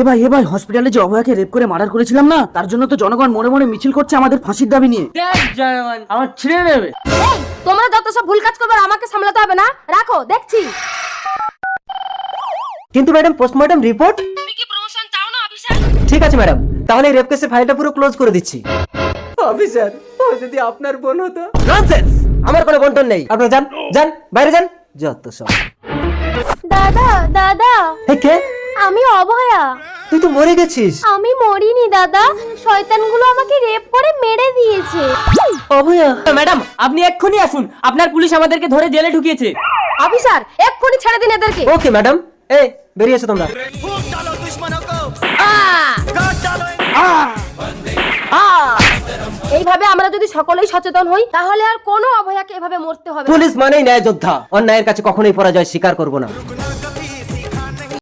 এ ভাই হসপিটালে যে অভয়াকে রেপ করে মার্ডার করেছিলাম না, তার জন্য তো জনগণ মনে মনে মিছিল করছে আমাদের ফাঁসির দাবি নিয়ে। জনগণ আমার ছিঁড়ে নেবে। এই তোমরা যত সব ভুল কাজ করবে আমাকে সামলাতে হবে না, রাখো দেখছি। কিন্তু ম্যাডাম পোস্টমর্টম রিপোর্ট। তুমি কি প্রমোশন চাও না অফিসার? ঠিক আছে ম্যাডাম, তাহলে এই রেপ কেসের ফাইলটা পুরো ক্লোজ করে দিচ্ছি। অফিসার, ও যদি আপনার বোন হতো। ননসেন্স, আমার কোনো বন্টন নেই। আপনি যান যান, বাইরে যান, যত সব। দাদা দাদা, এই কে? আমি অভয়া। তুই তো মরে গেছিস। আমি মরিনি দাদা, শয়তানগুলো আমাকে রেপ করে মেরে দিয়েছে। অভয়া, ম্যাডাম আপনি এক্ষুনি আসুন, আপনার পুলিশ আমাদেরকে ধরে জেলে ঢুকিয়েছে। অফিসার এক্ষুনি ছেড়ে দিন এদেরকে। ওকে ম্যাডাম, এই বেরিয়ে এসো তোমরা। এইভাবে আমরা যদি সকলেই সচেতন হই তাহলে আর কোনো অভয়াকে এভাবে মরতে হবে না। পুলিশ মানেই ন্যায় যোদ্ধা, অন্যায়ের কাছে কখনোই পরাজয় স্বীকার করবো না।